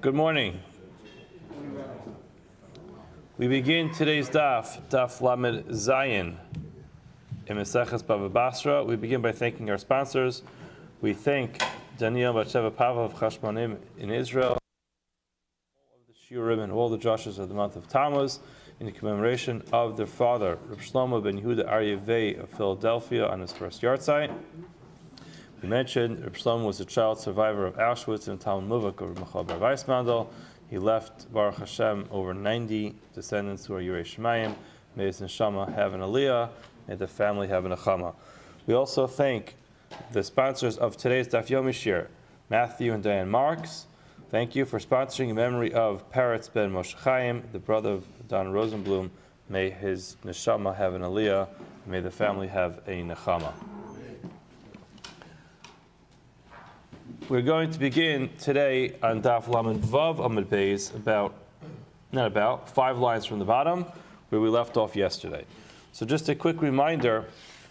Good morning. We begin today's Daf Lamed Zayin in Maseches Bava Basra. We begin by thanking our sponsors. We thank Daniel Batsheva Pava of Chashmonim in Israel, all of the Shiurim and all the Joshes of the month of Tammuz in commemoration of their father, Rabbi Shlomo ben Yehuda Aryeh of Philadelphia on his first yahrzeit. We mentioned Rabbi Shlomo was a child survivor of Auschwitz and Talmud Muvak of Michal Bar Weissmandel. He left, Baruch Hashem, over 90 descendants who are Yirei Shemayim. May his neshama have an aliyah. May the family have an achama. We also thank the sponsors of today's Daf Yomi Shir, Matthew and Diane Marks. Thank you for sponsoring in memory of Peretz ben Moshe Chaim, the brother of Don Rosenblum. May his neshama have an aliyah. May the family have a nechama. We're going to begin today on Daf Lamed Vav Amud Beis, about 5 lines from the bottom, where we left off yesterday. So just a quick reminder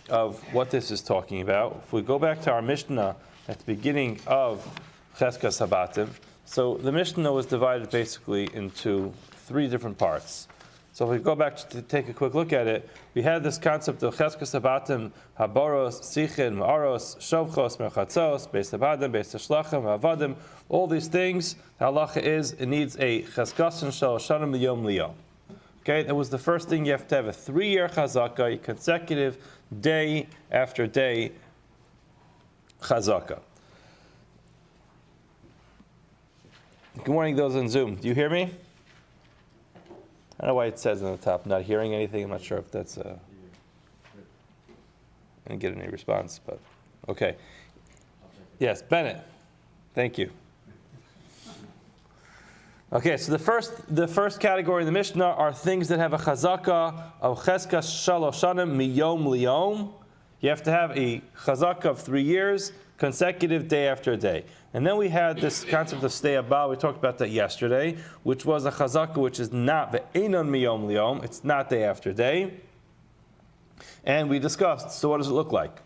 of what this is talking about. If we go back to our Mishnah at the beginning of Cheskas Habatim, so the Mishnah was divided basically into 3 different parts. So if we go back to take a quick look at it, we had this concept of Cheskas Habatim, Haboros, Sichin, Ma'aros, Shovchos, Merchatzos, Beis Habadim, Beis Hashlachim, Havadim, all these things. The halacha is, it needs a Cheskasin Shal Shanim Liyom Liyom. Okay, that was the first thing. You have to have a 3-year chazaka, consecutive day after day chazaka. Good morning, those on Zoom. Do you hear me? I don't know why it says on the top, not hearing anything. I'm not sure if that's I didn't get any response, but okay. Yes, Bennett. Thank you. Okay, so the first category in the Mishnah are things that have a chazaka of cheskas shalosh shanim miyom liyom. You have to have a chazaka of 3 years, consecutive day after day. And then we had this concept of stay abal. We talked about that yesterday, which was a chazaka which is not ve'enon miyom liyom. It's not day after day. And we discussed, so what does it look like?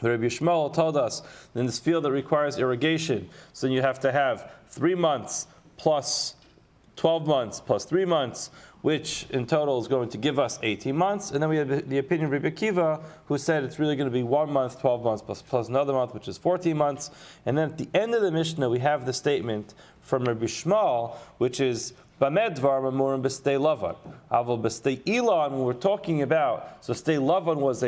Rabbi Yishmael told us, in this field that requires irrigation, so you have to have 3 months plus 12 months plus 3 months, which in total is going to give us 18 months. And then we had the opinion of Rabbi Akiva, who said it's really going to be 1 month, 12 months, plus another month, which is 14 months. And then at the end of the Mishnah, we have the statement from Rabbi Shmuel, which is, Bamed dvar mamurim b'stei lavan. Aval b'stei ilan, when we're talking about, so stei lavan was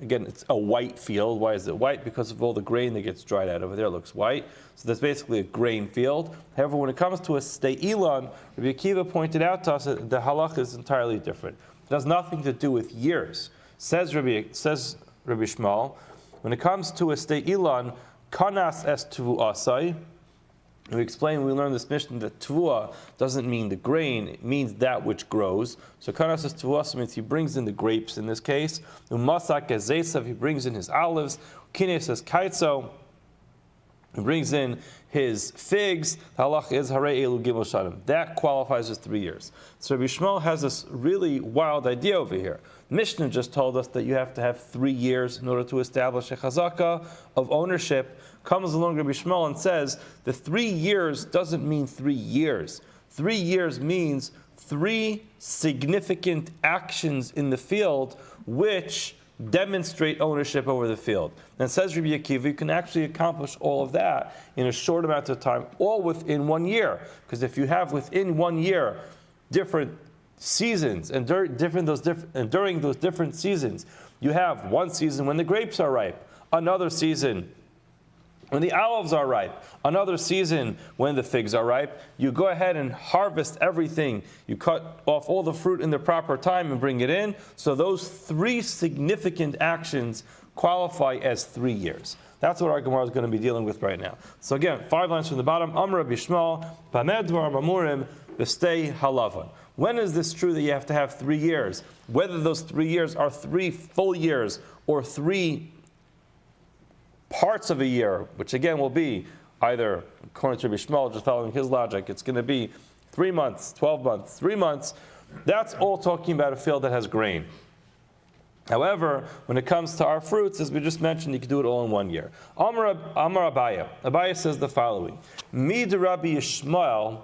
again, it's a white field. Why is it white? Because of all the grain that gets dried out over there, it looks white. So that's basically a grain field. However, when it comes to a stei ilan, Rabbi Akiva pointed out to us that the halach is entirely different. It has nothing to do with years. Says Rabbi Shmuel, when it comes to a stei ilan, kanas es tuvu asai. We learned this Mishnah that tvua doesn't mean the grain, it means that which grows. So kanas es tvuas means he brings in the grapes in this case. Umasak es zesav, he brings in his olives. Kines es kaitzo, he brings in his figs. The halach is harei elu gimel shanim. That qualifies as 3 years. So Rabbi Shmuel has this really wild idea over here. Mishnah just told us that you have to have 3 years in order to establish a chazaka of ownership. Comes along Rabbi Shmuel and says the 3 years doesn't mean 3 years. 3 years means 3 significant actions in the field which demonstrate ownership over the field. And says Rabbi Akiva, you can actually accomplish all of that in a short amount of time, all within 1 year. Because if you have within 1 year different seasons, and during those different seasons, you have one season when the grapes are ripe, another season when the olives are ripe, another season when the figs are ripe. You go ahead and harvest everything. You cut off all the fruit in the proper time and bring it in. So those 3 significant actions qualify as 3 years. That's what our Gemara is going to be dealing with right now. So again, 5 lines from the bottom. Amar Rabbi Shmuel, Bamed dvar mamurim b'stei halavan. When is this true that you have to have 3 years? Whether those 3 years are 3 full years or 3 parts of a year, which again will be either, according to Rabbi Shmuel, just following his logic, it's going to be 3 months, 12 months, 3 months. That's all talking about a field that has grain. However, when it comes to our fruits, as we just mentioned, you can do it all in 1 year. Amar Abaye. Abaye says the following: Mid Rabbi Yishmael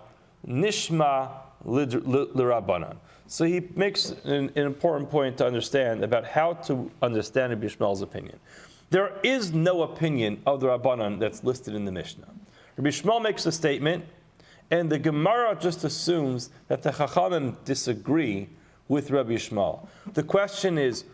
nishma l'Rabbanan. So he makes an important point to understand about how to understand Rabbi Yishmael's opinion. There is no opinion of the Rabbanan that's listed in the Mishnah. Rabbi Yishmael makes a statement, and the Gemara just assumes that the Chachamim disagree with Rabbi Yishmael. The question is,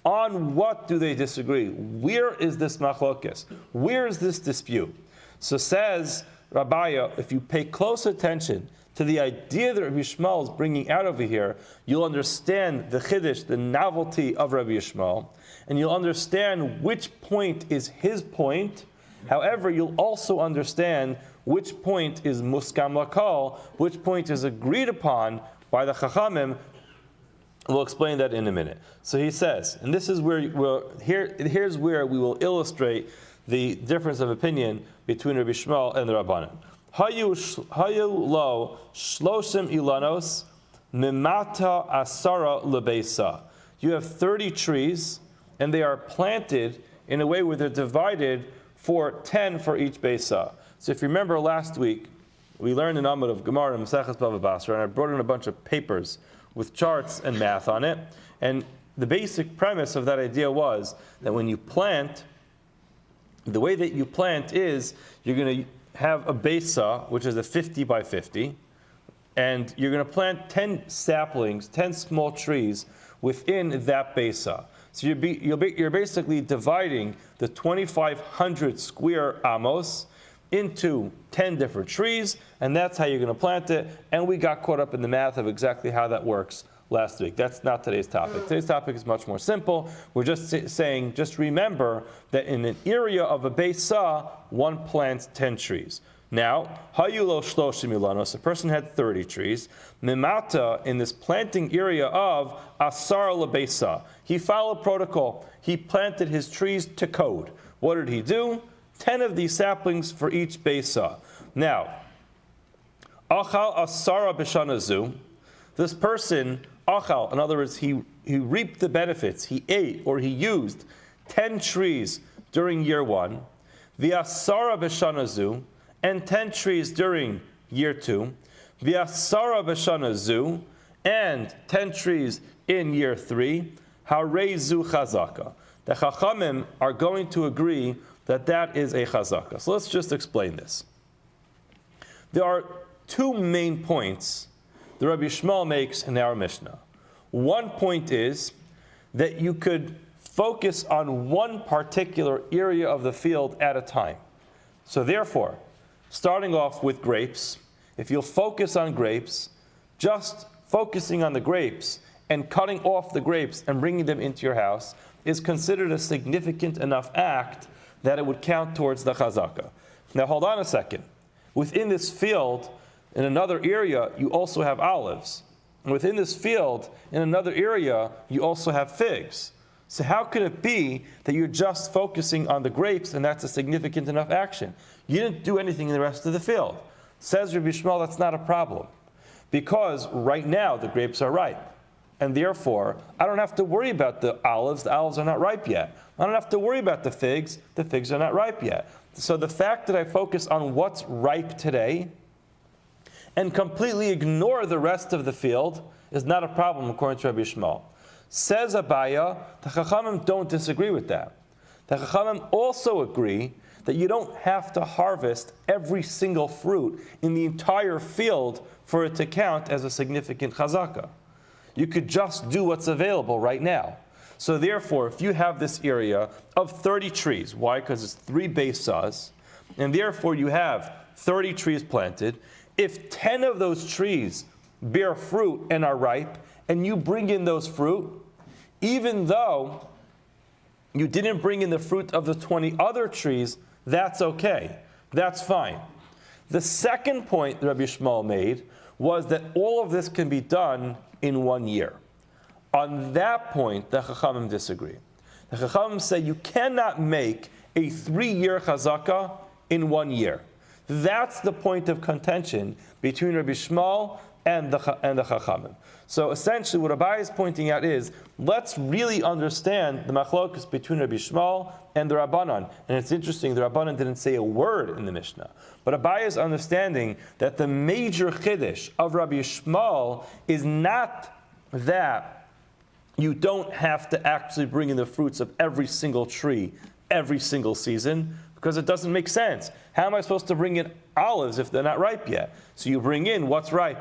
on what do they disagree? Where is this machlokes? Where is this dispute? So says Rabbi, if you pay close attention to the idea that Rabbi Yishmael is bringing out over here, you'll understand the chiddush, the novelty of Rabbi Yishmael, and you'll understand which point is his point. However, you'll also understand which point is muskam lakal, which point is agreed upon by the Chachamim. We'll explain that in a minute. So he says, and this is where here's where we will illustrate the difference of opinion between Rabbi Yishmael and the Rabbanan. Hayu lo shloshim ilanos mimata asara lebeisa. You have 30 trees, and they are planted in a way where they're divided for 10 for each beisa. So if you remember last week, we learned in Amud of Gemara and Maseches Bava Basra, and I brought in a bunch of papers with charts and math on it. And the basic premise of that idea was that when you plant, the way that you plant is you're going to have a besa, which is a 50 by 50, and you're going to plant 10 saplings, 10 small trees within that besa. So you're basically dividing the 2,500 square amos into 10 different trees, and that's how you're going to plant it. And we got caught up in the math of exactly how that works last week. That's not today's topic. Today's topic is much more simple. We're just saying, just remember that in an area of a beisa, one plants 10 trees. Now, hayulo shloshim ilanos, a person had 30 trees. Mimata, in this planting area of asar lebeisa, he followed protocol. He planted his trees to code. What did he do? 10 of these saplings for each beisa. Now, achal asara b'shanazu, this person, achal, in other words, he reaped the benefits, he ate or he used 10 trees during year 1, v'asara b'shanazu, and 10 trees during year 2, v'asara b'shanazu, and 10 trees in year 3, harezu chazaka. The Chachamim are going to agree that is a chazaka. So let's just explain this. There are two main points that Rabbi Yishmael makes in our Mishnah. One point is that you could focus on one particular area of the field at a time. So therefore, starting off with grapes, if you'll focus on grapes, just focusing on the grapes and cutting off the grapes and bringing them into your house is considered a significant enough act that it would count towards the chazaka. Now hold on a second. Within this field, in another area, you also have olives. And within this field, in another area, you also have figs. So how can it be that you're just focusing on the grapes and that's a significant enough action? You didn't do anything in the rest of the field. Says Rabbi Yishmael, that's not a problem. Because right now, the grapes are ripe. And therefore, I don't have to worry about the olives are not ripe yet. I don't have to worry about the figs are not ripe yet. So the fact that I focus on what's ripe today and completely ignore the rest of the field is not a problem according to Rabbi Yishmael. Says Abaya, the Chachamim don't disagree with that. The Chachamim also agree that you don't have to harvest every single fruit in the entire field for it to count as a significant chazaka. You could just do what's available right now. So therefore, if you have this area of 30 trees, why? Because it's 3 beisas, and therefore you have 30 trees planted. If 10 of those trees bear fruit and are ripe, and you bring in those fruit, even though you didn't bring in the fruit of the 20 other trees, that's okay. That's fine. The second point that Rabbi Yishmael made was that all of this can be done in 1 year. On that point, the Chachamim disagree. The Chachamim say you cannot make a 3-year chazaka in 1 year. That's the point of contention between Rabbi Yishmael and the Chachamim. So essentially what Rabbi is pointing out is, let's really understand the machlokus between Rabbi Shmuel and the Rabbanan. And it's interesting, the Rabbanan didn't say a word in the Mishnah. But Rabbi is understanding that the major chiddush of Rabbi Shmuel is not that you don't have to actually bring in the fruits of every single tree every single season, because it doesn't make sense. How am I supposed to bring in olives if they're not ripe yet? So you bring in what's ripe.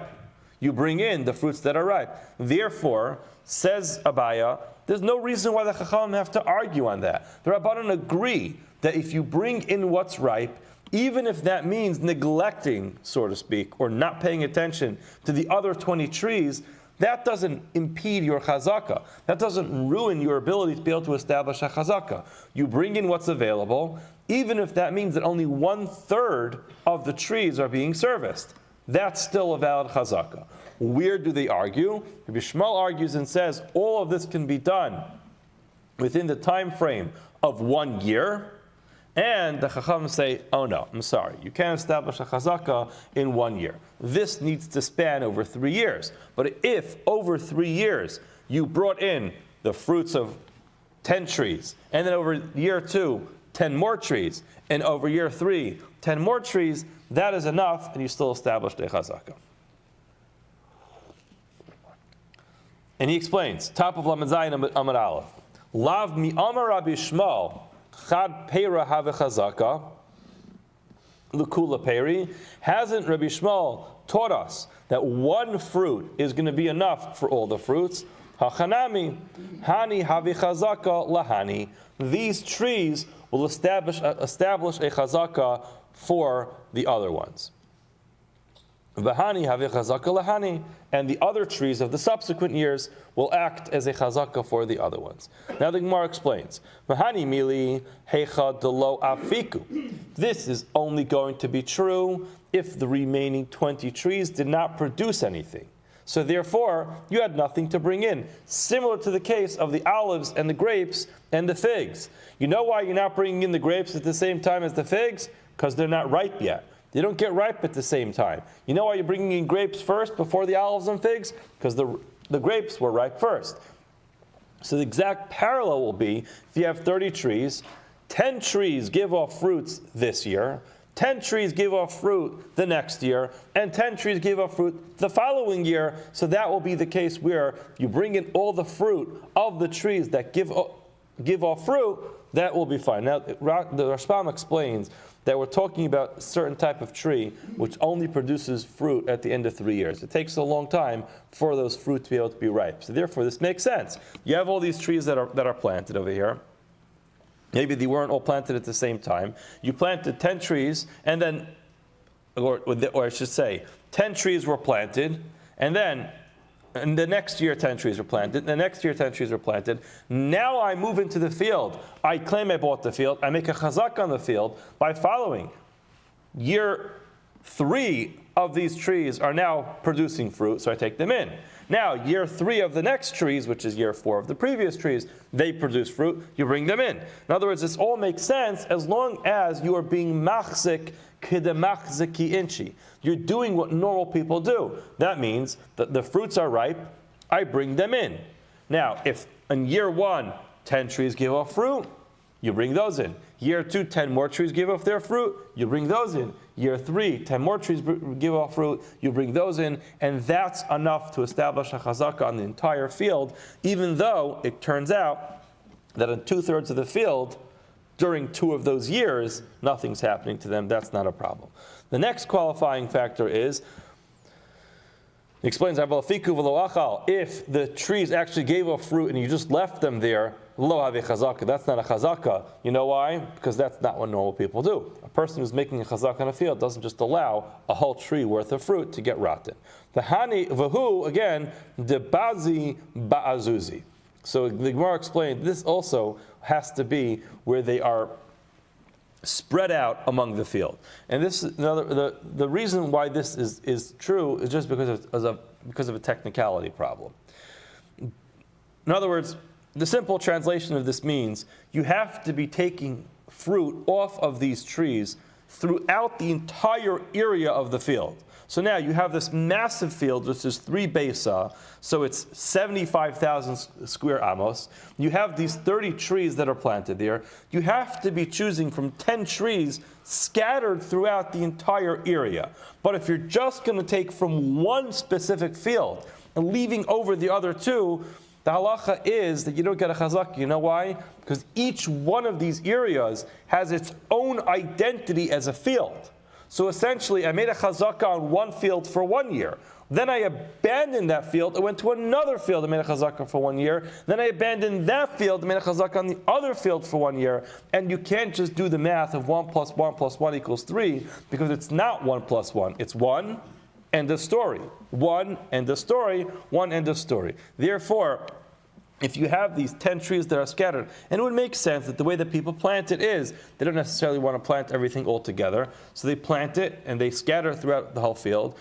You bring in the fruits that are ripe. Therefore, says Abaya, there's no reason why the Chachamim have to argue on that. The Rabbanan agree that if you bring in what's ripe, even if that means neglecting, so to speak, or not paying attention to the other 20 trees, that doesn't impede your chazakah. That doesn't ruin your ability to be able to establish a chazakah. You bring in what's available, even if that means that only 1/3 of the trees are being serviced. That's still a valid chazakah. Where do they argue? Rabbi Shmuel argues and says all of this can be done within the time frame of 1 year. And the Chacham say, oh no, I'm sorry, you can't establish a chazakah in 1 year. This needs to span over 3 years. But if over 3 years you brought in the fruits of 10 trees, and then over year 2, 10 more trees, and over year 3, 10 more trees, that is enough, and you still established a chazakah. And he explains, top of Lamed Zayin Amud Aleph, Lav mi Amar Rabbi Shmuel, Chad Peira have chazaka, L'kula Peri. Hasn't Rabbi Shmuel taught us that 1 fruit is going to be enough for all the fruits? Hachanami, Hani have chazaka lahani. These trees will establish a chazaka for the other ones. V'hani have chazaka lahani, and the other trees of the subsequent years will act as a chazaka for the other ones. Now the Gemara explains, V'hani mili hecha delo afiku. This is only going to be true if the remaining 20 trees did not produce anything. So therefore, you had nothing to bring in. Similar to the case of the olives and the grapes and the figs. You know why you're not bringing in the grapes at the same time as the figs? Because they're not ripe yet. They don't get ripe at the same time. You know why you're bringing in grapes first before the olives and figs? Because the grapes were ripe first. So the exact parallel will be, if you have 30 trees, 10 trees give off fruits this year, 10 trees give off fruit the next year, and 10 trees give off fruit the following year. So that will be the case where you bring in all the fruit of the trees that give off fruit, that will be fine. Now, the Rashbam explains that we're talking about a certain type of tree which only produces fruit at the end of 3 years. It takes a long time for those fruit to be able to be ripe. So therefore, this makes sense. You have all these trees that are planted over here. Maybe they weren't all planted at the same time. You planted 10 trees, and then, or I should say, 10 trees were planted, and then and the next year 10 trees were planted, the next year 10 trees were planted. Now I move into the field. I claim I bought the field. I make a chazak on the field by following. Year 3 of these trees are now producing fruit, so I take them in. Now, year 3 of the next trees, which is year 4 of the previous trees, they produce fruit, you bring them in. In other words, this all makes sense as long as you are being machzik k'demachziki inchi. You're doing what normal people do. That means that the fruits are ripe, I bring them in. Now, if in year 1, 10 trees give off fruit, you bring those in. Year 2, 10 more trees give off their fruit, you bring those in. Year 3, 10 more trees give off fruit, you bring those in, and that's enough to establish a chazaka on the entire field, even though it turns out that in 2/3 of the field, during 2 of those years, nothing's happening to them. That's not a problem. The next qualifying factor is, he explains, if the trees actually gave off fruit and you just left them there, lo have chazaka. That's not a chazaka. You know why? Because that's not what normal people do. A person who's making a chazaka in a field doesn't just allow a whole tree worth of fruit to get rotten. The hani vahu, again, de bazi ba'azuzi. So the Gemara explained this also has to be where they are spread out among the field. And this is the reason why this is true is just because of a technicality problem. In other words, the simple translation of this means you have to be taking fruit off of these trees throughout the entire area of the field. So now you have this massive field, which is 3 besa, so it's 75,000 square amos. You have these 30 trees that are planted there. You have to be choosing from 10 trees scattered throughout the entire area. But if you're just going to take from one specific field and leaving over the other 2, the halacha is that you don't get a chazaka. You know why? Because each one of these areas has its own identity as a field. So essentially, I made a chazaka on one field for 1 year. Then I abandoned that field and went to another field and made a chazaka for 1 year. Then I abandoned that field and made a chazaka on the other field for 1 year. And you can't just do the math of 1 plus 1 plus 1 equals 3, because it's not 1 plus 1. It's 1, end of story. 1, end of story. 1, end of story. Therefore, if you have these 10 trees that are scattered, and it would make sense that the way that people plant it is, they don't necessarily want to plant everything all together, so they plant it and they scatter throughout the whole field.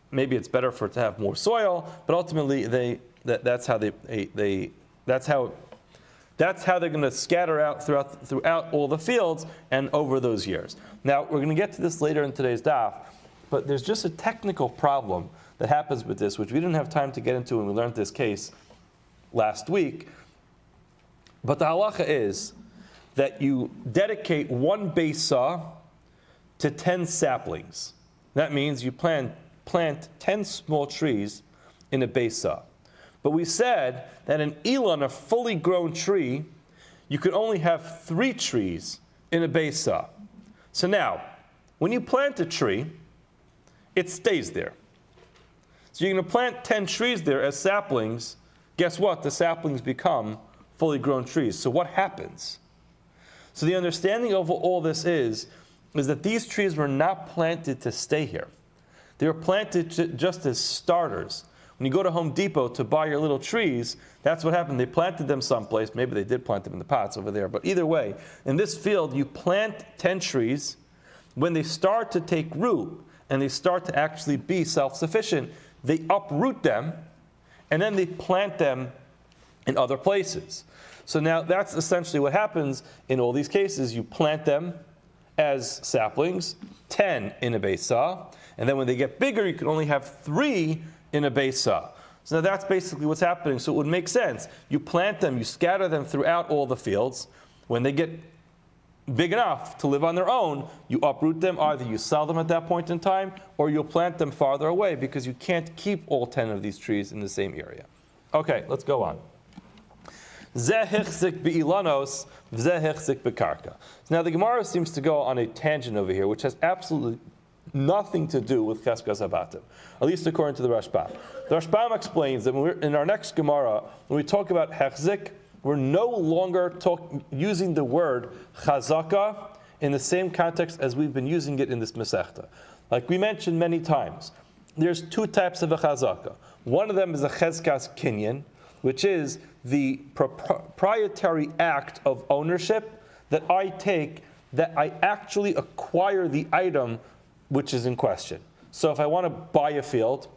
Maybe it's better for it to have more soil, but ultimately that's how they're going to scatter out throughout all the fields and over those years. Now we're going to get to this later in today's daf, but there's just a technical problem that happens with this, which we didn't have time to get into when we learned this case last week. But the halacha is that you dedicate 1 besa to 10 saplings. That means you plant 10 small trees in a besa. But we said that an elan, a fully grown tree, you could only have 3 trees in a besa. So now, when you plant a tree, it stays there. So you're going to plant 10 trees there as saplings. Guess what? The saplings become fully grown trees. So what happens? So the understanding of all this is that these trees were not planted to stay here. They were planted just as starters. When you go to Home Depot to buy your little trees, that's what happened. They planted them someplace. Maybe they did plant them in the pots over there. But either way, in this field, you plant 10 trees. When they start to take root and they start to actually be self-sufficient, they uproot them, and then they plant them in other places. So now that's essentially what happens in all these cases. You plant them as saplings, 10 in a besa, and then when they get bigger, you can only have 3 in a besa. So now that's basically what's happening. So it would make sense. You plant them, you scatter them throughout all the fields. When they get big enough to live on their own, you uproot them. Either you sell them at that point in time, or you'll plant them farther away, because you can't keep all 10 of these trees in the same area. Okay, let's go on. Now the Gemara seems to go on a tangent over here, which has absolutely nothing to do with Cheskas Habatim, at least according to the Rashbam. The Rashbam explains that in our next Gemara, when we talk about Hechzik, we're no longer using the word chazaka in the same context as we've been using it in this Masechta. Like we mentioned many times, there's 2 types of a chazaka. One of them is a cheskas kinyan, which is the proprietary act of ownership that I take, that I actually acquire the item which is in question. So if I want to buy a field,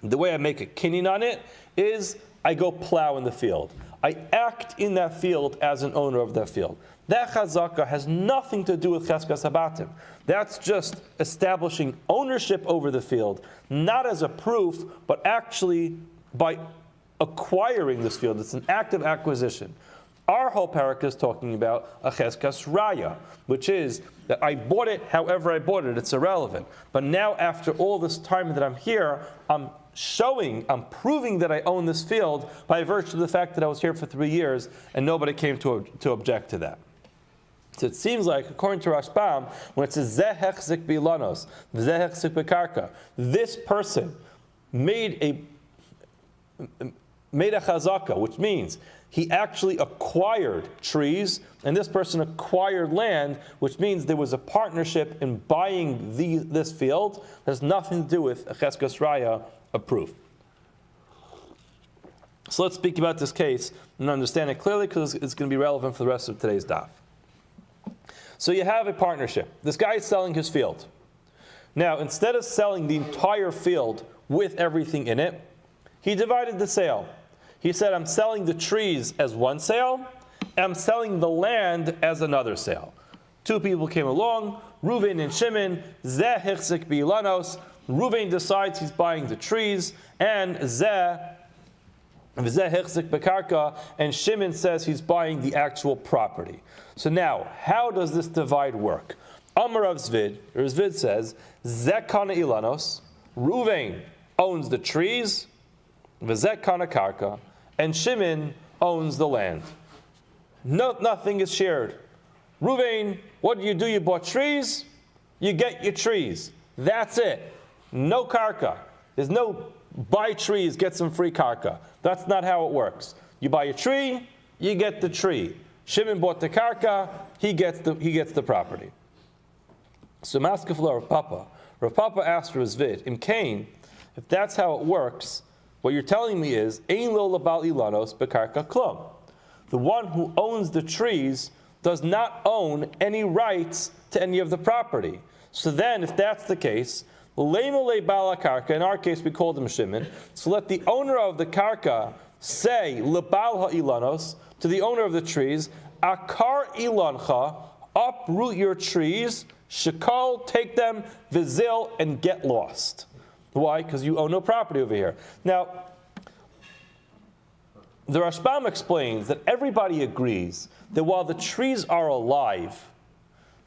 the way I make a kinyan on it is I go plow in the field. I act in that field as an owner of that field. That chazaka has nothing to do with cheskas habatim. That's just establishing ownership over the field, not as a proof, but actually by acquiring this field. It's an act of acquisition. Our whole parak is talking about a cheskas raya, which is that I bought it however I bought it. It's irrelevant. But now, after all this time that I'm here, I'm proving that I own this field by virtue of the fact that I was here for 3 years and nobody came to object to that. So it seems like, according to Rashbam, when it says Zeh hechzik bilanos, Zeh hechzik bekarka, this person made a chazaka, which means he actually acquired trees, and this person acquired land, which means there was a partnership in buying this field. It has nothing to do with a cheskas raya, a proof. So let's speak about this case and understand it clearly, because it's going to be relevant for the rest of today's daf. So you have a partnership. This guy is selling his field. Now, instead of selling the entire field with everything in it, he divided the sale. He said, I'm selling the trees as one sale, and I'm selling the land as another sale. 2 people came along, Reuven and Shimon, Zeh hichzik bi'lanos, Reuven decides he's buying the trees, and and Shimon says he's buying the actual property. So now, how does this divide work? Amar Rav Zvid says, Zeh kana ilanos, Reuven owns the trees, v'zeh kana karka, and Shimon owns the land. Nothing is shared. Reuven, what do? You bought trees, you get your trees. That's it. No karka. There's no buy trees, get some free karka. That's not how it works. You buy a tree, you get the tree. Shimon bought the karka, he gets the property. So Maskefla Rav Papa asked Rav Zvid, Im Kain, if that's how it works, what you're telling me is, Ein lo labal ilanos bekarka klum. The one who owns the trees does not own any rights to any of the property. So then, if that's the case, Leimele bala karka, in our case we called him Shimon, so let the owner of the karka say, lebal ha'ilanos, to the owner of the trees, akar ilancha, uproot your trees, shakal, take them, vizil, and get lost. Why? Because you own no property over here. Now, the Rashbam explains that everybody agrees that while the trees are alive,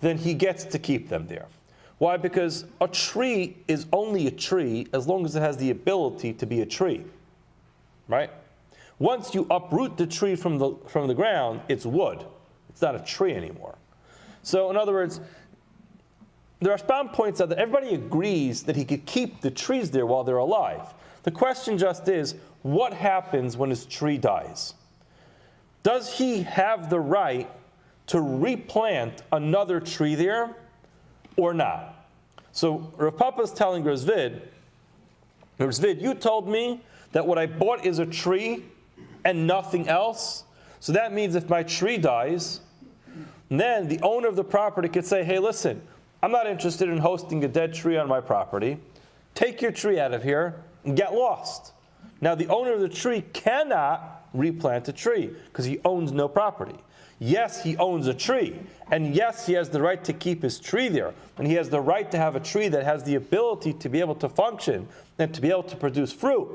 then he gets to keep them there. Why? Because a tree is only a tree as long as it has the ability to be a tree, right? Once you uproot the tree from the ground, it's wood. It's not a tree anymore. So in other words, the Rashbam points out that everybody agrees that he could keep the trees there while they're alive. The question just is, what happens when his tree dies? Does he have the right to replant another tree there or not? So Rav Papa is telling Rav Zvid, you told me that what I bought is a tree and nothing else. So that means if my tree dies, then the owner of the property could say, hey, listen, I'm not interested in hosting a dead tree on my property. Take your tree out of here and get lost. Now the owner of the tree cannot replant a tree because he owns no property. Yes, he owns a tree, and yes, he has the right to keep his tree there, and he has the right to have a tree that has the ability to be able to function and to be able to produce fruit.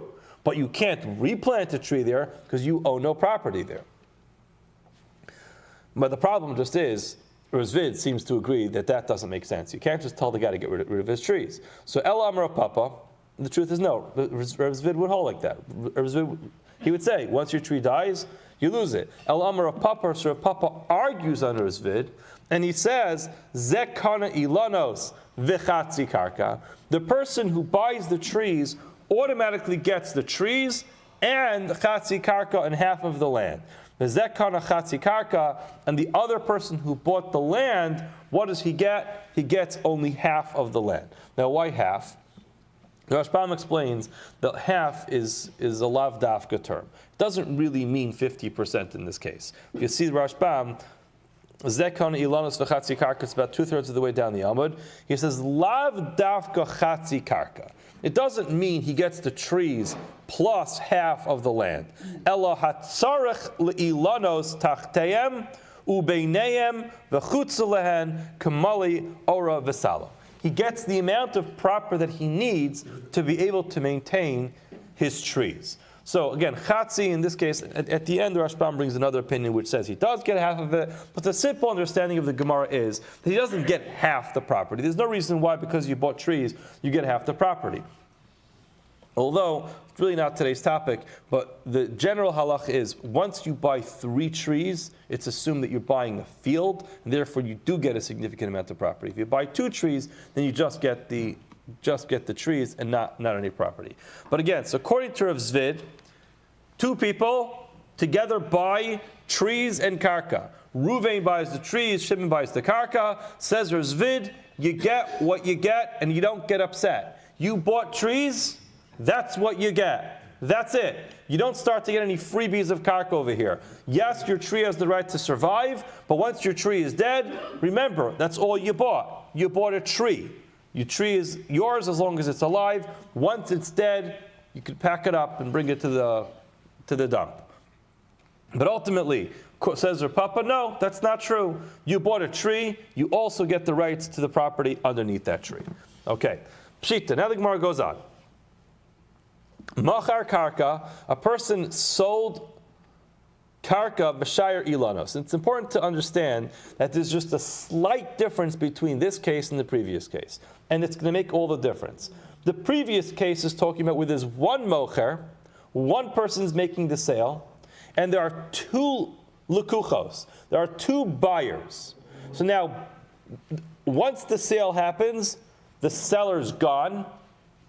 But you can't replant a tree there because you own no property there. But the problem just is, Rizvid seems to agree that doesn't make sense. You can't just tell the guy to get rid of his trees. So El Amar Papa, the truth is no. Rizvid would hold like that. He would say, once your tree dies, you lose it. El Amar Papa, so Papa argues on Rizvid, and he says, Zekana ilanos v'chatzi karka. The person who buys the trees automatically gets the trees and chatzi karka and half of the land. The zekana chatzi karka, and the other person who bought the land, what does he get? He gets only half of the land. Now, why half? The Rashbam explains that half is a lav dafka term. It doesn't really mean 50% in this case. If you see the Rashbam, zekana ilanos v'chatzi karka, it's about 2/3 of the way down the Amud. He says lav dafka chatzi karka. It doesn't mean he gets the trees plus half of the land. Ela hatzarech leilanos tachteim ubeineim v'chutz lehen kamali ora v'sala. He gets the amount of proper that he needs to be able to maintain his trees. So again, chatzi in this case, at the end the Rashbam brings another opinion which says he does get half of it, but the simple understanding of the Gemara is that he doesn't get half the property. There's no reason why because you bought trees, you get half the property. Although, it's really not today's topic, but the general halach is once you buy 3 trees, it's assumed that you're buying a field, and therefore you do get a significant amount of property. If you buy 2 trees, then you just get the trees and not any property. But again, so according to Rav Zvid, 2 people together buy trees and karka. Reuven buys the trees, Shimon buys the karka. Says Rav Zvid, you get what you get and you don't get upset. You bought trees, that's what you get. That's it. You don't start to get any freebies of karka over here. Yes, your tree has the right to survive, but once your tree is dead, remember, that's all you bought. You bought a tree. Your tree is yours as long as it's alive. Once it's dead, you can pack it up and bring it to the dump. But ultimately, says Rav Papa, no, that's not true. You bought a tree, you also get the rights to the property underneath that tree. Okay, Pshita. Now the Gemara goes on. Machar karka, a person sold karka b'shayir ilanos. It's important to understand that there's just a slight difference between this case and the previous case. And it's going to make all the difference. The previous case is talking about where there's one mocher, one person's making the sale, and there are two lukuchos. There are two buyers. So now, once the sale happens, the seller's gone.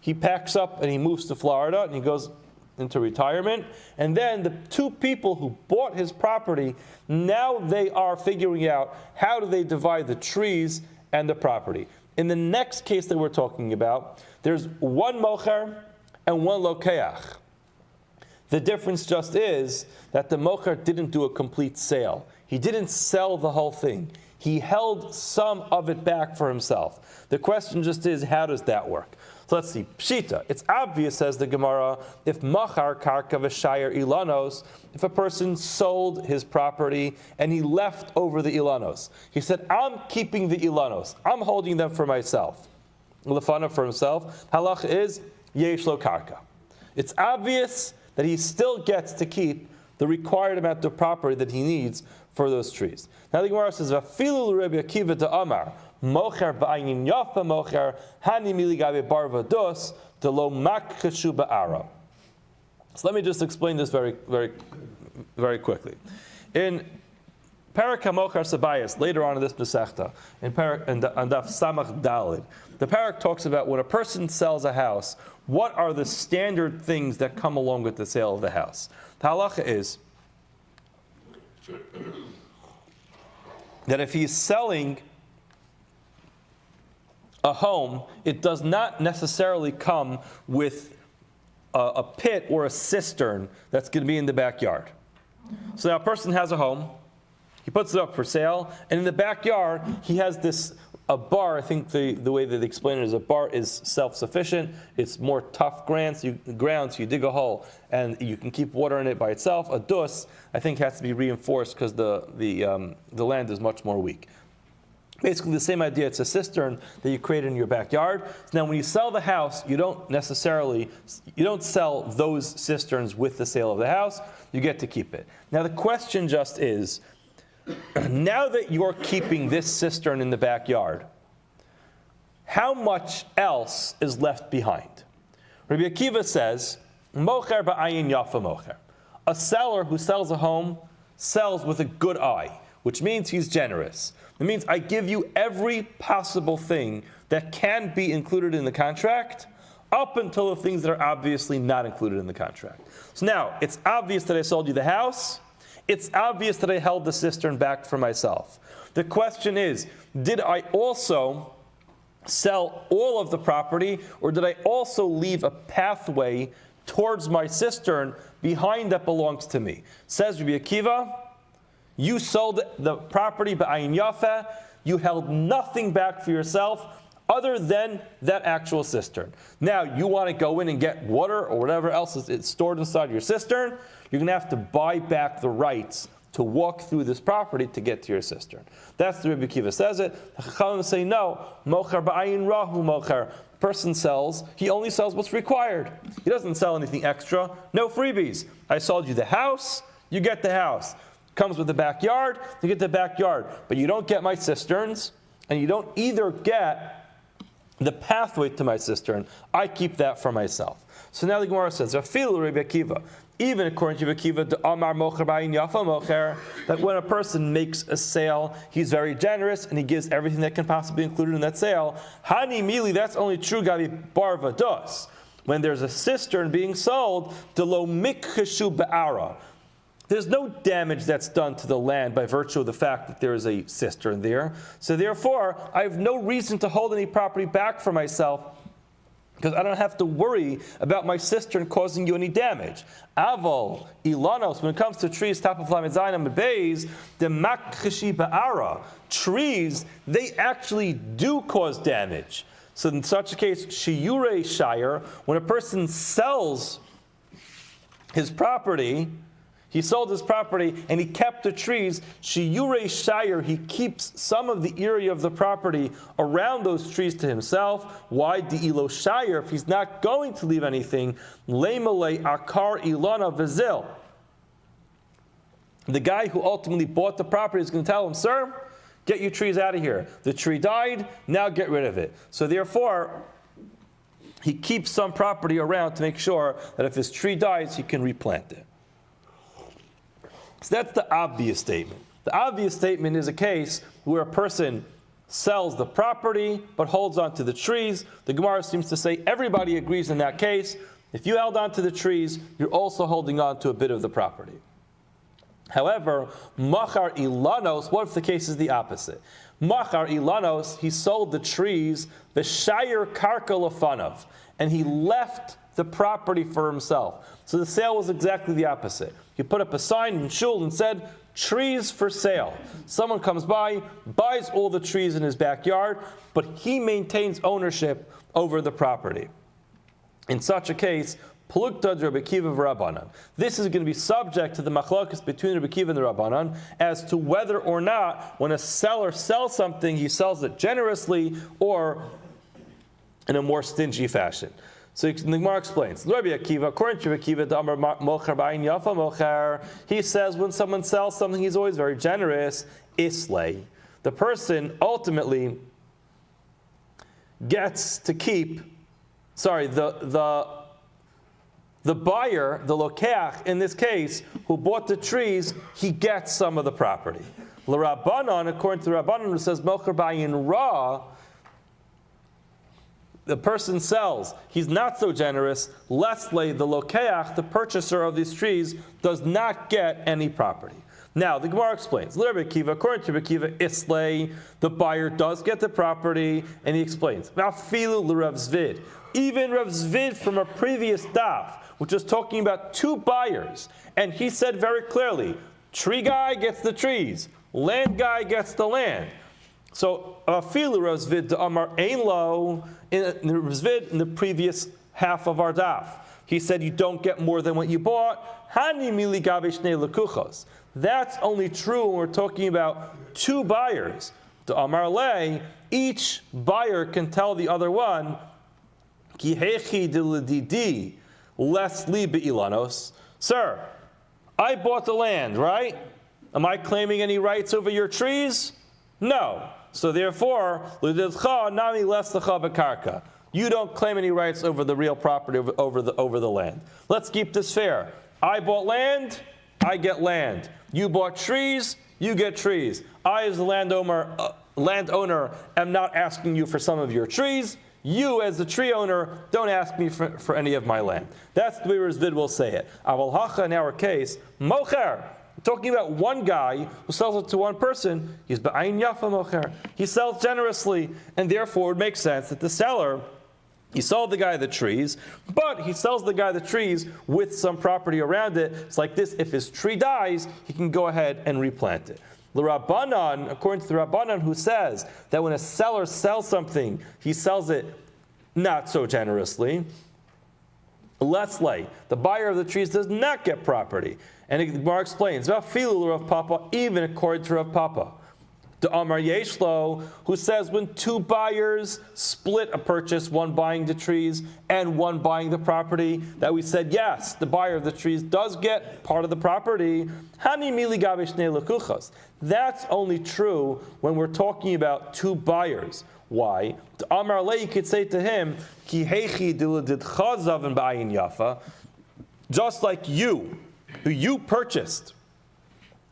He packs up and he moves to Florida and he goes into retirement. And then the two people who bought his property, now they are figuring out how do they divide the trees and the property. In the next case that we're talking about, there's one mocher and one lokeach. The difference just is that the mocher didn't do a complete sale. He didn't sell the whole thing. He held some of it back for himself. The question just is, how does that work? So let's see. Pshita. It's obvious, says the Gemara, if machar karka v'shayir ilanos, if a person sold his property and he left over the ilanos. He said, I'm keeping the ilanos. I'm holding them for myself. Lefana for himself. Halach is yesh lo karka. It's obvious that he still gets to keep the required amount of property that he needs for those trees. Now the Gemara says, "Vafilu Rabbi Akiva de Amar mocher ba'ayin yafa mocher hani miligabe barva dos de lo makhshu ba'ara." So let me just explain this very, very, very quickly. In Parak HaMocher Sabayas, later on in this Masechta, in Daf Samach Dalid, the Parak talks about when a person sells a house, what are the standard things that come along with the sale of the house. The halacha is that if he's selling a home, it does not necessarily come with a pit or a cistern that's going to be in the backyard. So now a person has a home, he puts it up for sale, and in the backyard he has a bar. I think the way that they explain it is a bar is self-sufficient. It's more tough ground, so you dig a hole and you can keep water in it by itself. A dus, I think, has to be reinforced because the land is much more weak. Basically the same idea. It's a cistern that you create in your backyard. So now when you sell the house, you don't sell those cisterns with the sale of the house. You get to keep it. Now the question just is, now that you're keeping this cistern in the backyard, how much else is left behind? Rabbi Akiva says, mocher ba'ayin yafa mocher. A seller who sells a home sells with a good eye, which means he's generous. It means I give you every possible thing that can be included in the contract, up until the things that are obviously not included in the contract. So now, it's obvious that I sold you the house. It's obvious that I held the cistern back for myself. The question is, did I also sell all of the property, or did I also leave a pathway towards my cistern behind that belongs to me? Says Rabbi Akiva, you sold the property ba'ayin yafa, you held nothing back for yourself other than that actual cistern. Now, you want to go in and get water or whatever else is stored inside your cistern, you're going to have to buy back the rights to walk through this property to get to your cistern. That's the Rabbi Akiva says it. The Chachamim say no. Mocher ba'ayin rahu mocher. Person sells, he only sells what's required. He doesn't sell anything extra. No freebies. I sold you the house, you get the house. Comes with the backyard, you get the backyard. But you don't get my cisterns, and you don't either get the pathway to my cistern. I keep that for myself. So now the Gemara says, "Afilu Rabbi Akiva." Even according to Rabbi Akiva, the Amar mocher ba'ayin yafa mocher, that when a person makes a sale, he's very generous and he gives everything that can possibly be included in that sale. Hani mili, that's only true gabi barva dos. When there's a cistern being sold, de lo mikhshu ba'ara. There's no damage that's done to the land by virtue of the fact that there is a cistern there. So therefore, I have no reason to hold any property back for myself, because I don't have to worry about my cistern causing you any damage. Aval, ilanos, when it comes to trees, top of Lamed Zayin and Beis, the makchishi ba'ara, trees, they actually do cause damage. So in such a case, shiyure shire, when a person sells his property, He sold his property and he kept the trees. Shiyurei shire, he keeps some of the area of the property around those trees to himself. Why? Di'ilo shire, if he's not going to leave anything. Leimale akar ilana vizil. The guy who ultimately bought the property is going to tell him, sir, get your trees out of here. The tree died, now get rid of it. So therefore, he keeps some property around to make sure that if his tree dies, he can replant it. So that's the obvious statement. The obvious statement is a case where a person sells the property but holds on to the trees. The Gemara seems to say everybody agrees in that case. If you held on to the trees, you're also holding on to a bit of the property. However, Machar Ilanos, what if the case is the opposite? Machar Ilanos, he sold the trees, the Shire Karka Lefanov, and he left the property for himself. So the sale was exactly the opposite. He put up a sign in shul and said, trees for sale. Someone comes by, buys all the trees in his backyard, but he maintains ownership over the property. In such a case, Plukta Rabbi Kiva v'Rabbanan. This is going to be subject to the machlokas between Rabbi Kiva and the Rabbanan as to whether or not when a seller sells something, he sells it generously or in a more stingy fashion. So the Gemara explains. Rabbi Akiva, according to Rabbi Akiva, Damar Mocher Ba'in Yafa Mocher, he says when someone sells something, he's always very generous. Islay. The person ultimately gets to keep, the buyer, the lokeach, in this case, who bought the trees, he gets some of the property. L'Rabbanan, according to the Rabbanan, who says Mocher Ba'in Ra, the person sells, he's not so generous. Leslie, the lokeach, the purchaser of these trees, does not get any property. Now, the Gemara explains. Rabbi Akiva, according to Rabbi Akiva, Islay, the buyer does get the property, and he explains. Vafilu l'Rav Zvid. Even Rav Zvid from a previous daf, which is talking about two buyers, and he said very clearly, tree guy gets the trees, land guy gets the land. So, Afilu Rav Zvid Amar Ein Lo, in Rav Zvid in the previous half of our daf, he said you don't get more than what you bought. Hani mili gabe shnei lekuchos. That's only true when we're talking about two buyers. The Amar Le, each buyer can tell the other one, Ki hechi diladidi les li be'ilanos. Sir, I bought the land, right? Am I claiming any rights over your trees? No. So therefore, l'didcha nami les lecha bekarka. You don't claim any rights over the real property, over the land. Let's keep this fair. I bought land, I get land. You bought trees, you get trees. I, as the landowner, am not asking you for some of your trees. You, as the tree owner, don't ask me for any of my land. That's the way Rizvid will say it. Aval hacha, in our case, mocher. Talking about one guy who sells it to one person, he's ba'ayin yafa mocher. He sells generously, and therefore it makes sense that the seller, he sold the guy the trees, but he sells the guy the trees with some property around it. It's like this, if his tree dies, he can go ahead and replant it. The Rabbanan, according to the Rabbanan, who says that when a seller sells something, he sells it not so generously. Leslie, the buyer of the trees, does not get property. And the Gemara explains, Rav Papa, even according to Rav Papa. The Amar Yeshlo, who says when two buyers split a purchase, one buying the trees and one buying the property, that we said, yes, the buyer of the trees does get part of the property. Hani mili gabe shnei lekuchos. That's only true when we're talking about two buyers. Why? The Amar Le, you could say to him, Ki hechi diladidcha zaven ba'ayin yafa, just like you, who you purchased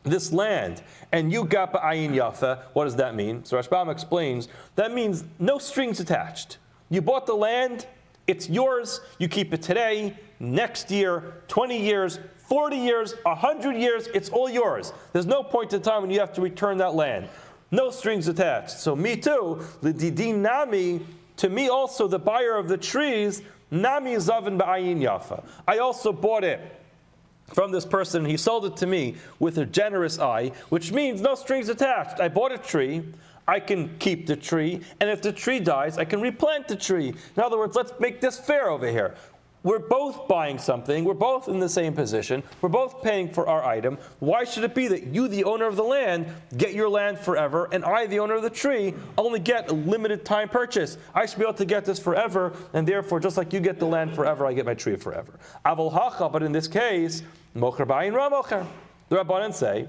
this land, and you got ba'ayin yafa. What does that mean? So Rashbam explains, that means no strings attached. You bought the land, it's yours, you keep it today, next year, 20 years, 40 years, 100 years, it's all yours. There's no point in time when you have to return that land. No strings attached. So me too, l'didi nami, to me also, the buyer of the trees, nami zaven ba'ayin yafa. I also bought it from this person, he sold it to me with a generous eye, which means no strings attached. I bought a tree, I can keep the tree, and if the tree dies, I can replant the tree. In other words, let's make this fair over here. we're both buying something, we're both in the same position, we're both paying for our item. Why should it be that you, the owner of the land, get your land forever, and I, the owner of the tree, only get a limited time purchase? I should be able to get this forever, and therefore, just like you get the land forever, I get my tree forever. Aval hacha, but in this case, mocher bayin ra mocher. The Rabbanan say,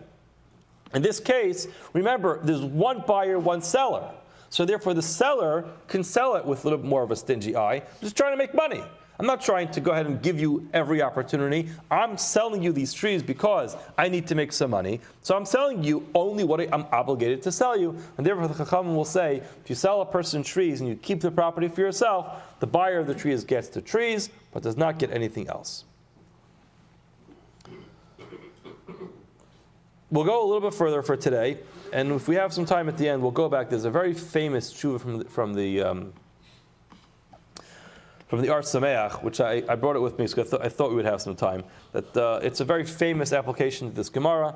in this case, remember, there's one buyer, one seller. So therefore, the seller can sell it with a little bit more of a stingy eye. I'm just trying to make money. I'm not trying to go ahead and give you every opportunity. I'm selling you these trees because I need to make some money. So I'm selling you only what I'm obligated to sell you. And therefore, the Chachamim will say, if you sell a person trees and you keep the property for yourself, the buyer of the trees gets the trees, but does not get anything else. We'll go a little bit further for today, and if we have some time at the end, we'll go back. There's a very famous tshuva from the Ar Sameach, which I brought it with me because I thought we would have some time. That it's a very famous application to this Gemara.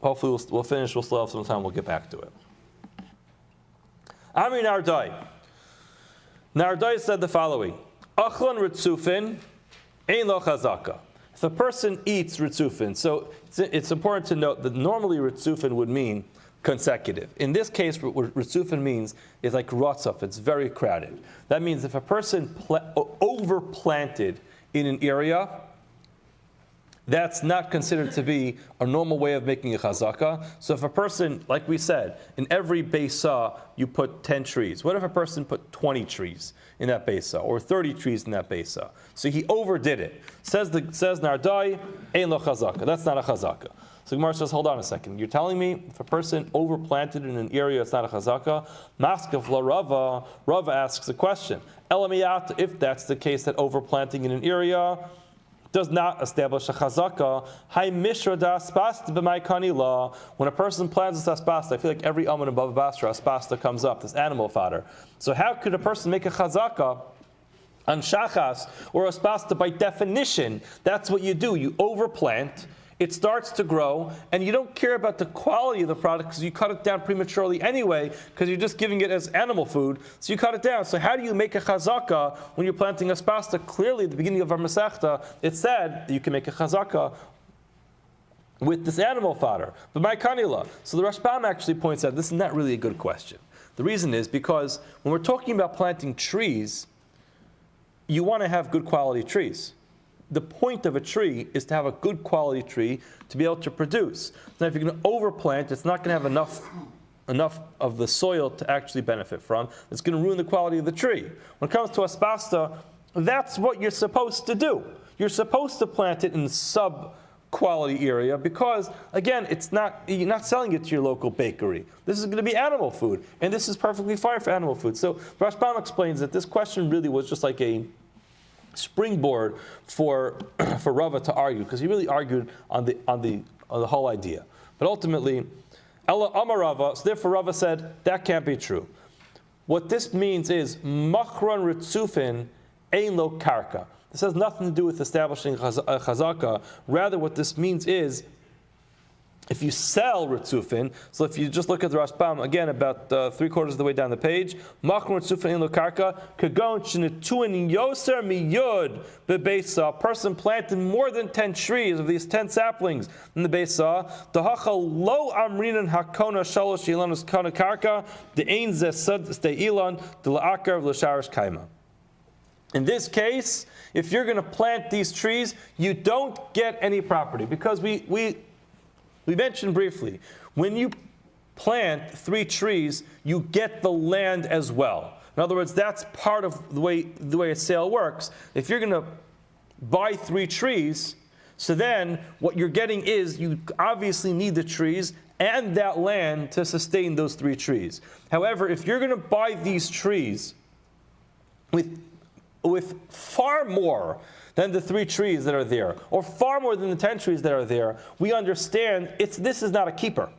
Hopefully we'll finish. We'll still have some time. We'll get back to it. Amri Nardai. Nardai said the following: Achlan ritzufin ein lo chazaka. If a person eats ritzufin, so it's important to note that normally ritzufin would mean consecutive. In this case, what ritzufin means is like rotzaf, it's very crowded. That means if a person overplanted in an area, that's not considered to be a normal way of making a chazaka. So if a person, like we said, in every Basra you put 10 trees. What if a person put 20 trees in that Basra, or 30 trees in that Basra? So he overdid it. Says Nardai, ein lo chazaka. That's not a chazaka. So Gemara says, hold on a second. You're telling me if a person overplanted in an area, it's not a chazaka? Maskav la Rava. Rava asks a question. Elamiyat, if that's the case, that overplanting in an area does not establish a chazaka. Hay mishra da aspasta b'maikani law. When a person plants this aspasta, I feel like every almond above Basra, aspasta comes up, this animal fodder. So how could a person make a chazaka on shachas or aspasta? By definition, that's what you do. You overplant. It starts to grow, and you don't care about the quality of the product because you cut it down prematurely anyway, because you're just giving it as animal food, so you cut it down. So how do you make a chazaka when you're planting aspasta? Clearly, at the beginning of our Masechta, it said that you can make a chazaka with this animal fodder. But my kanila. So the Rashbam actually points out this is not really a good question. The reason is because when we're talking about planting trees, you want to have good quality trees. The point of a tree is to have a good quality tree to be able to produce. Now, if you're going to overplant, it's not going to have enough of the soil to actually benefit from. It's going to ruin the quality of the tree. When it comes to aspasta, that's what you're supposed to do. You're supposed to plant it in sub-quality area because, again, you're not selling it to your local bakery. This is going to be animal food, and this is perfectly fine for animal food. So Rashbam explains that this question really was just like a springboard for Rava to argue, because he really argued on the whole idea. But ultimately, Ella Amar Rava, so therefore Rava said that can't be true. What this means is machron ritzufin ein lo karka. This has nothing to do with establishing a chazaka. Rather, what this means is if you sell ritzufin, so if you just look at the Rashbam, again, about 3/4 of the way down the page, Machron ritzufin in lokarka, kagon shenituin yoser miyud bebeisa. A person planted more than 10 trees of these 10 saplings in the beisa. Dahacha lo amrinan hakona shalosh ilanus kana karka, the ein zesad stay ilan, the laakar l'sharish kaima. In this case, if you're going to plant these trees, you don't get any property, because we mentioned briefly, when you plant 3 trees, you get the land as well. In other words, that's part of the way a sale works. If you're going to buy 3 trees, so then what you're getting is you obviously need the trees and that land to sustain those 3 trees. However, if you're going to buy these trees with far more than the 3 trees that are there, or far more than the 10 trees that are there, we understand this is not a keeper.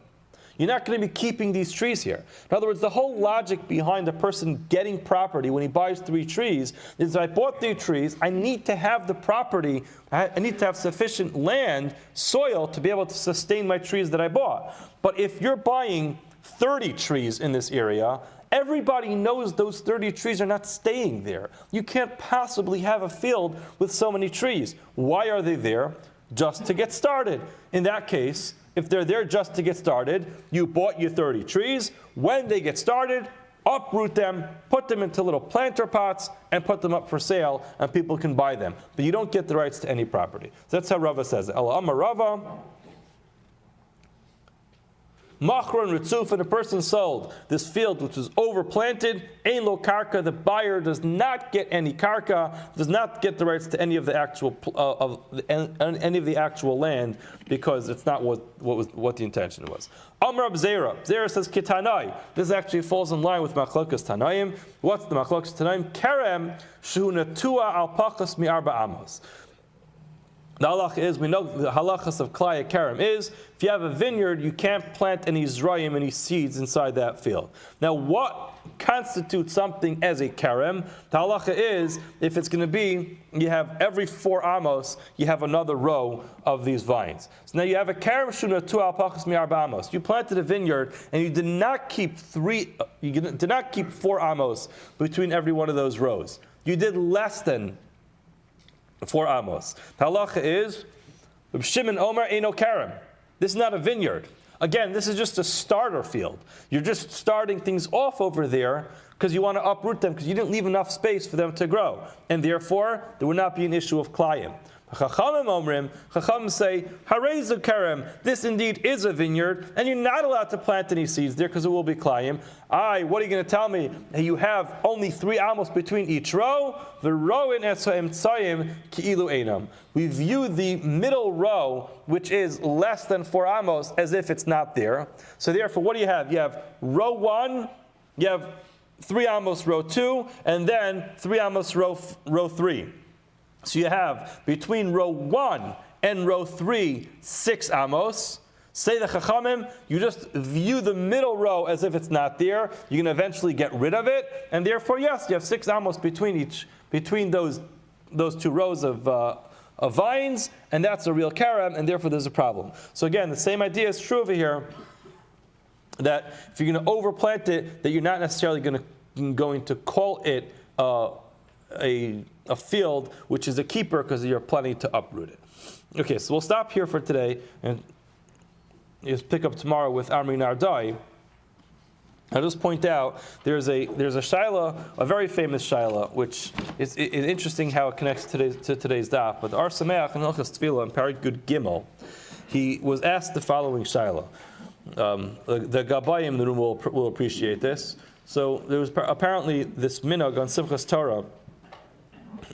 You're not going to be keeping these trees here. In other words, the whole logic behind a person getting property when he buys 3 trees is that I bought 3 trees, I need to have the property, I need to have sufficient land, soil, to be able to sustain my trees that I bought. But if you're buying 30 trees in this area, Everybody knows those 30 trees are not staying there. You can't possibly have a field with so many trees. Why are they there? Just to get started. In that case, if they're there just to get started, you bought your 30 trees. When they get started, uproot them, put them into little planter pots, and put them up for sale, and people can buy them. But you don't get the rights to any property. So that's how Rava says it. Ela Amar Rava, Machron Ritzuf, and a person sold this field which was overplanted, Ein lo karka, the buyer does not get any karka, does not get the rights to any of the actual any of the actual land, because it's not what the intention was. Amar Zera. Zera says Kitanai. This actually falls in line with Machlokas Tanaim. What's the Machlokas Tanaim? Kerem shu natua al pachas mi arba amos. The halach is, we know the halachas of Klaya Kerem is, if you have a vineyard, you can't plant any zrayim, any seeds inside that field. Now, what constitutes something as a Kerem? The halacha is, if it's going to be, you have every 4 amos, you have another row of these vines. So now you have a Kerem shuna tu al pachas mi arba amos. You planted a vineyard, and you did not keep 4 amos between every one of those rows. You did less than 4 amos. The halacha is, Shimon Omer Eino Kerem. This is not a vineyard. Again, this is just a starter field. You're just starting things off over there because you want to uproot them because you didn't leave enough space for them to grow. And therefore, there would not be an issue of Klayim. Chachamim Omrim, Chachamim say, Harei Kerem, this indeed is a vineyard, and you're not allowed to plant any seeds there because it will be Klayim. What are you going to tell me? You have only 3 amos between each row. The row in Etzayim Tzayim Ki'ilu Einam. We view the middle row, which is less than 4 amos, as if it's not there. So therefore, what do you have? You have row 1, you have 3 amos row 2, and then 3 amos row 3. So you have between row 1 and row 3, 6 amos. Say the Chachamim, you just view the middle row as if it's not there. You can eventually get rid of it, and therefore, yes, you have 6 amos between those 2 rows of vines, and that's a real kerem, and therefore there's a problem. So again, the same idea is true over here. That if you're going to overplant it, that you're not necessarily going to call it a field which is a keeper because you're planning to uproot it. Okay, so we'll stop here for today and just pick up tomorrow with Amri Nardai. I'll just point out there's a shaila, a very famous shaila, which is interesting how it connects to today's daf. But the Ar Sameach in Hilchos Tefillah in Parak Gud Gimel, he was asked the following shaila. The Gabayim in the room will appreciate this. So there was apparently this minhag on Simchas Torah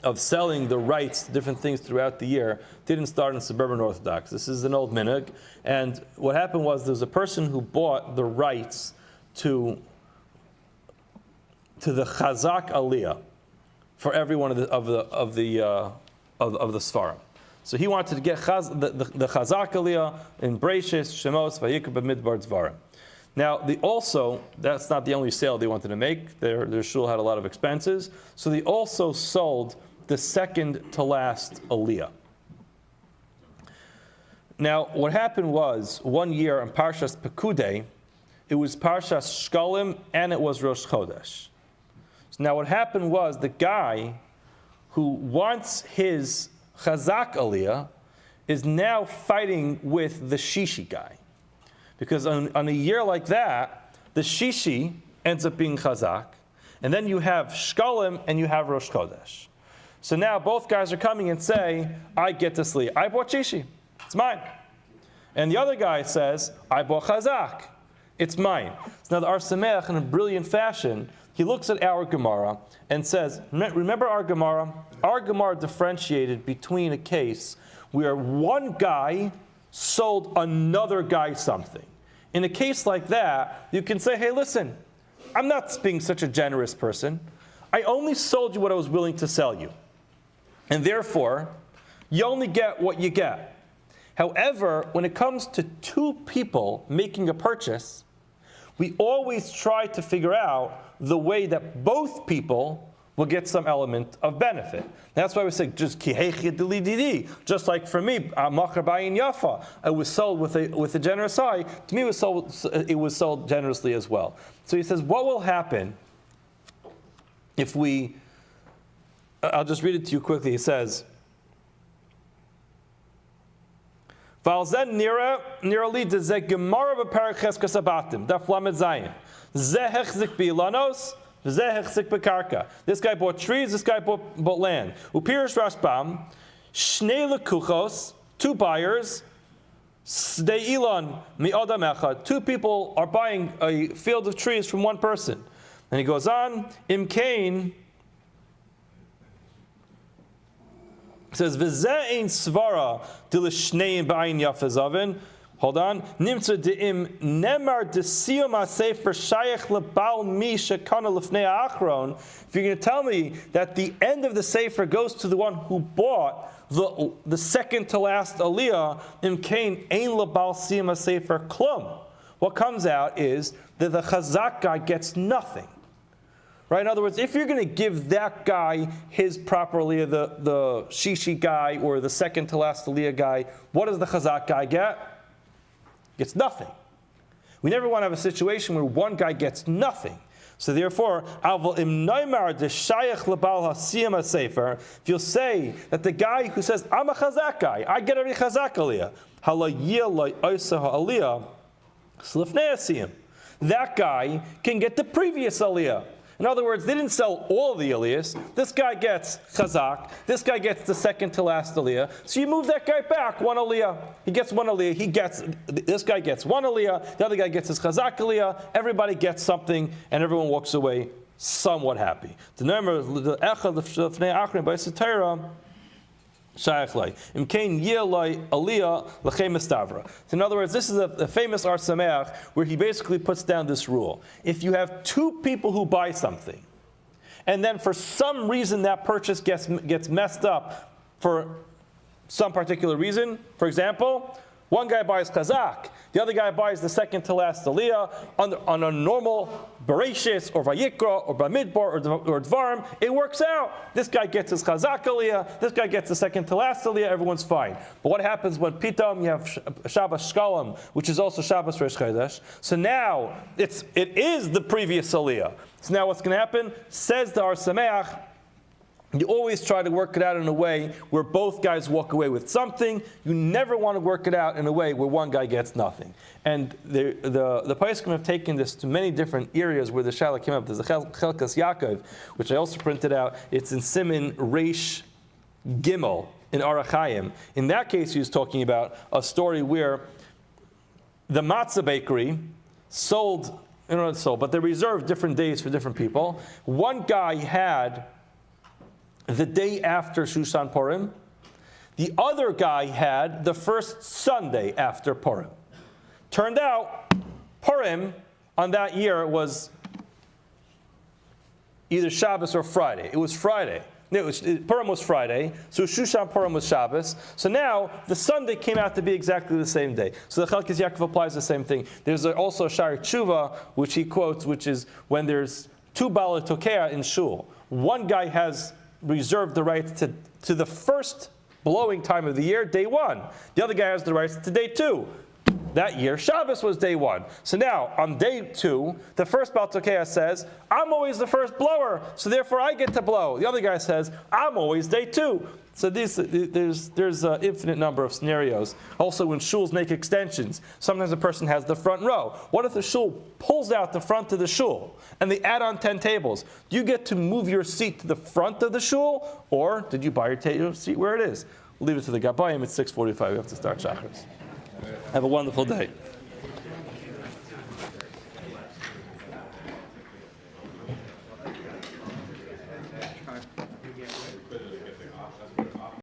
of selling the rights to different things throughout the year didn't start in suburban Orthodox. This is an old minhag, and what happened was there was a person who bought the rights to the Chazak Aliyah for every one of the Sfarim. So he wanted to get the Chazak Aliyah in Breishis, Shemos, Vayikra, B'Midbar, Dvarim. Now, that's not the only sale they wanted to make. Their shul had a lot of expenses. So they also sold the second to last aliyah. Now, what happened was, one year in Parshas Pekudei, it was Parshas Shkalim and it was Rosh Chodesh. So now what happened was, the guy who wants his Chazak aliyah is now fighting with the Shishi guy. Because on a year like that, the Shishi ends up being Chazak, and then you have Shkalim and you have Rosh Chodesh. So now both guys are coming and say, I get this Li. I bought Shishi. It's mine. And the other guy says, I bought Chazak. It's mine. So now the Ar Sameach, in a brilliant fashion, he looks at our Gemara and says, remember our Gemara? Our Gemara differentiated between a case where one guy sold another guy something. In a case like that, you can say, hey, listen, I'm not being such a generous person. I only sold you what I was willing to sell you. And therefore, you only get what you get. However, when it comes to 2 people making a purchase, we always try to figure out the way that both people will get some element of benefit. That's why we say just kihechi dili, just like for me, machar bayin yafa, it was sold with a generous eye. To me, it was sold generously as well. So he says, what will happen if we? I'll just read it to you quickly. He says, "Valzen nira li de ze gemara b'perek cheskas abatim daf lamed zayin ze hechzik bilanos." This guy bought trees, this guy bought land. Upirish Rashbam, Shnei Lekuchos, 2 buyers, Sdei Ilon, Mi'odam Echad, 2 people are buying a field of trees from 1 person. And he goes on, Im Kain, says, V'zeh ein svara dilishneim ba'ayin yafezavin. Hold on. Nimtza de'im nemar desiyum ha'sefer shayach lebal mi shekana lefnei ha'achron. If you're going to tell me that the end of the sefer goes to the one who bought the second to last aliyah, im kain ein lebal siyum ha'sefer klum. What comes out is that the chazak guy gets nothing. Right? In other words, if you're going to give that guy his proper aliyah, the shishi guy or the second to last aliyah guy, what does the chazak guy get? Gets nothing. We never want to have a situation where one guy gets nothing. So therefore, if you'll say that the guy who says, I'm a chazak guy, I get every chazak aliyah, that guy can get the previous aliyah. In other words, they didn't sell all the aliyahs. This guy gets chazak. This guy gets the second to last aliyah. So you move that guy back 1 aliyah. He gets 1 aliyah. This guy gets 1 aliyah. The other guy gets his chazak aliyah. Everybody gets something, and everyone walks away somewhat happy. In other words, this is a famous Ar Sameach where he basically puts down this rule. If you have 2 people who buy something, and then for some reason that purchase gets messed up for some particular reason, for example, one guy buys chazak, the other guy buys the second to last aliyah on a normal Bereshis or Vayikra or Bamidbar or Dvarim, it works out. This guy gets his chazak aliyah, this guy gets the second to last aliyah, everyone's fine. But what happens when pitam you have Shabbos Shkalim, which is also Shabbos Rosh Chodesh? So now it is the previous aliyah. So now what's going to happen? Says the Ar Sameach, you always try to work it out in a way where both guys walk away with something. You never want to work it out in a way where one guy gets nothing. And the Paiskim have taken this to many different areas where the Shaila came up. There's a Chelkas Yaakov, which I also printed out. It's in Simin Reish Gimel in Arachayim. In that case, he was talking about a story where the matzah bakery sold, but they reserved different days for different people. One guy had the day after Shushan Purim. The other guy had the first Sunday after Purim. Turned out, Purim on that year was either Shabbos or Friday. It was Friday. Purim was Friday, so Shushan Purim was Shabbos. So now, the Sunday came out to be exactly the same day. So the Chelkas Yaakov applies the same thing. There's also a Shari Tshuva, which he quotes, which is when there's 2 Baalei Tokea in Shul. One guy has reserved the right to the first blowing time of the year, day 1. The other guy has the rights to day 2. That year, Shabbos was day 1. So now, on day 2, the first Baal Tokea says, I'm always the first blower, so therefore I get to blow. The other guy says, I'm always day 2. So there's an infinite number of scenarios. Also, when shuls make extensions, sometimes a person has the front row. What if the shul pulls out the front of the shul and they add on 10 tables? Do you get to move your seat to the front of the shul, or did you buy your seat where it is? We'll leave it to the Gabayim. It's 6:45. We have to start Shachris. Have a wonderful day.